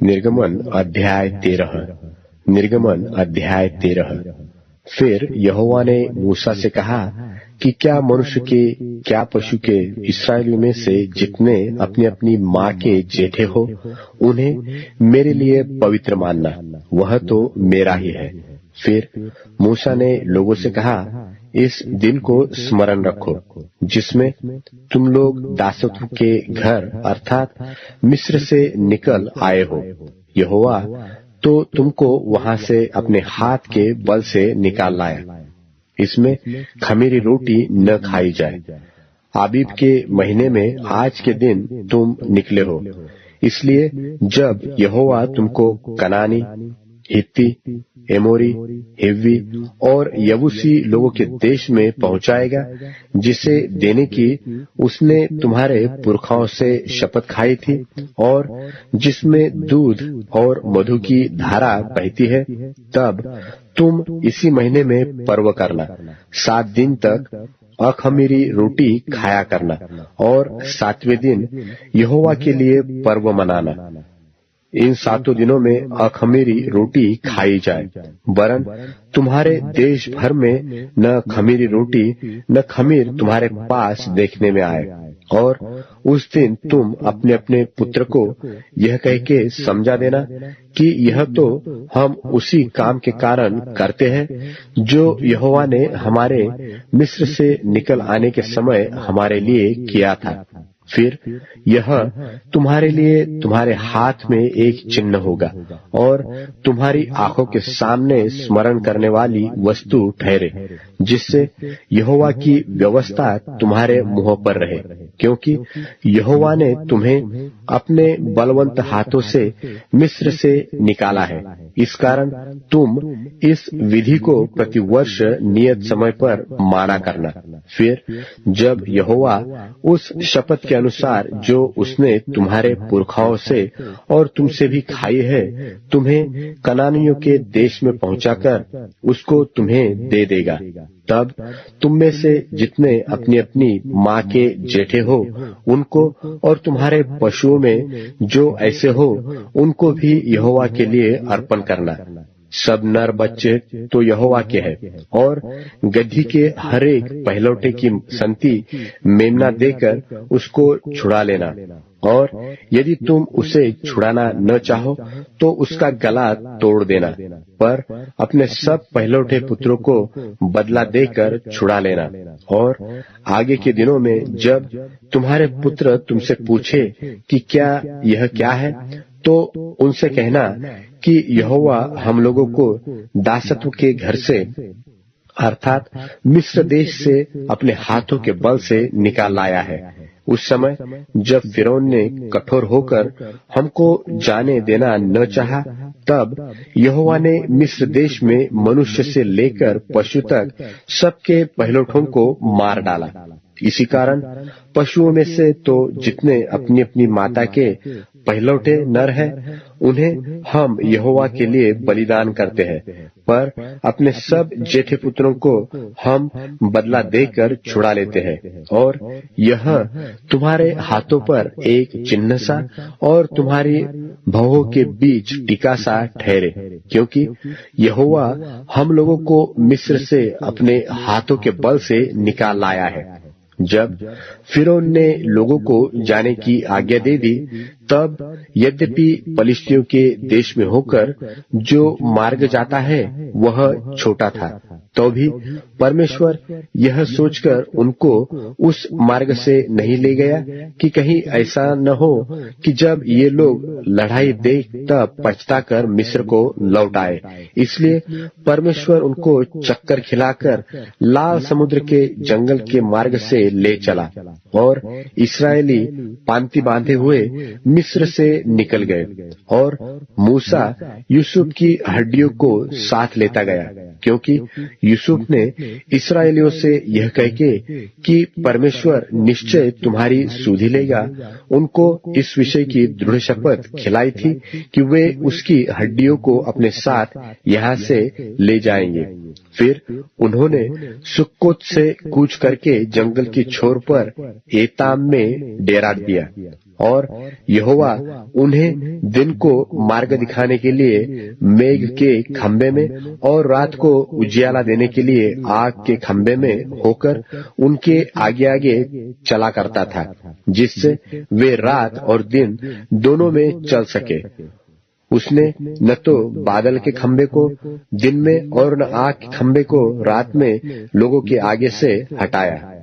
निर्गमन अध्याय 13। निर्गमन अध्याय 13। फिर यहोवा ने मूसा से कहा कि क्या मनुष्य के क्या पशु के इस्राएलियों में से जितने अपनी अपनी माँ के जेठे हो उन्हें मेरे लिए पवित्र मानना, वह तो मेरा ही है। फिर मूसा ने लोगों से कहा, इस दिन को स्मरण रखो जिसमें तुम लोग दासत्व के घर अर्थात मिस्र से निकल आए हो। यहोवा तो तुमको वहां से अपने हाथ के बल से निकाल लाया। इसमें खमीरी रोटी न खाई जाए। आबीब के महीने में आज के दिन तुम निकले हो, इसलिए जब यहोवा तुमको कनानी, हित्ती, एमोरी, हिव्वी और यबूसी लोगों के देश में पहुंचाएगा, जिसे देने की उसने तुम्हारे पुरखाओं से शपथ खाई थी और जिसमें दूध और मधु की धारा बहती है, तब तुम इसी महीने में पर्व करना। 7 दिन तक अखमीरी रोटी खाया करना और 7वें दिन यहोवा के लिए पर्व मनाना। इन 7 दिनों में अखमीरी रोटी खाई जाए, वरन तुम्हारे देश भर में न खमीरी रोटी न खमीर तुम्हारे पास देखने में आए। और उस दिन तुम अपने अपने पुत्र को यह कह के समझा देना कि यह तो हम उसी काम के कारण करते हैं जो यहोवा ने हमारे मिस्र से निकल आने के समय हमारे लिए किया था। फिर यह तुम्हारे लिए तुम्हारे हाथ में एक चिन्ह होगा और तुम्हारी आंखों के सामने स्मरण करने वाली वस्तु ठहरे, जिससे यहोवा की व्यवस्था तुम्हारे मुंह पर रहे, क्योंकि यहोवा ने तुम्हें अपने बलवंत हाथों से मिस्र से निकाला है। इस कारण तुम इस विधि को प्रतिवर्ष नियत समय पर माना करना। फिर जब यहोवा उस शपथ के अनुसार जो उसने तुम्हारे पुरखाओं से और तुमसे भी खाई है, तुम्हें कनानियों के देश में पहुंचाकर उसको तुम्हें दे देगा, तब तुम में से जितने अपनी अपनी माँ के जेठे हो उनको और तुम्हारे पशुओं में जो ऐसे हो उनको भी यहोवा के लिए अर्पण करना। सब नर बच्चे तो यहोवा के हैं और गदही के हर एक पहलौठे की संति मेमना देकर उसको छुड़ा लेना। और यदि तुम उसे छुड़ाना न चाहो तो उसका गला तोड़ देना, पर अपने सब पहलौठे पुत्रों को बदला देकर छुड़ा लेना। और आगे के दिनों में जब तुम्हारे पुत्र तुमसे पूछे कि क्या यह क्या है, तो उनसे कहना कि यहोवा हम लोगों को दासत्व के घर से अर्थात मिस्र देश से अपने हाथों के बल से निकाल लाया है। उस समय जब फिरौन ने कठोर होकर हमको जाने देना न चाहा, तब यहोवा ने मिस्र देश में मनुष्य से लेकर पशु तक सबके पहलौठों को मार डाला। इसी कारण पशुओं में से तो जितने अपनी अपनी माता के पहलौठे नर हैं, उन्हें हम यहोवा के लिए बलिदान करते हैं, पर अपने सब जेठे पुत्रों को हम बदला देकर छुड़ा लेते हैं। और यह तुम्हारे हाथों पर एक चिन्ह सा और तुम्हारी भौहों के बीच टीका सा ठहरे, क्योंकि यहोवा हम लोगों को मिस्र से अपने हाथों के बल से निकाल लाया है। जब फिरौन ने लोगों को जाने की आज्ञा दे दी, तब यद्यपि पलिश्तियों के देश में होकर जो मार्ग जाता है वह छोटा था, तो भी परमेश्वर यह सोचकर उनको उस मार्ग से नहीं ले गया कि कहीं ऐसा न हो कि जब ये लोग लड़ाई देख तब पछताकर मिस्र को लौट आए। इसलिए परमेश्वर उनको चक्कर खिलाकर लाल समुद्र के जंगल के मार्ग से ले चला और इस्राएली पांति बांधे हुए मिस्र से निकल गए। और मूसा यूसुफ की हड्डियों को साथ लेता गया, क्योंकि यूसुफ ने इस्राएलियों से यह कह के कि परमेश्वर निश्चय तुम्हारी सुधि लेगा, उनको इस विषय की दृढ़ शपथ खिलाई थी कि वे उसकी हड्डियों को अपने साथ यहाँ से ले जाएंगे। फिर उन्होंने सुक्कोत से कूच करके जंगल की छोर पर एताम में डेरा दिया। और यहोवा उन्हें दिन को मार्ग दिखाने के लिए मेघ के खंबे में और रात को उजियाला देने के लिए आग के खंबे में होकर उनके आगे आगे चला करता था, जिससे वे रात और दिन दोनों में चल सके। उसने न तो बादल के खंबे को दिन में और न आग के खंबे को रात में लोगों के आगे से हटाया।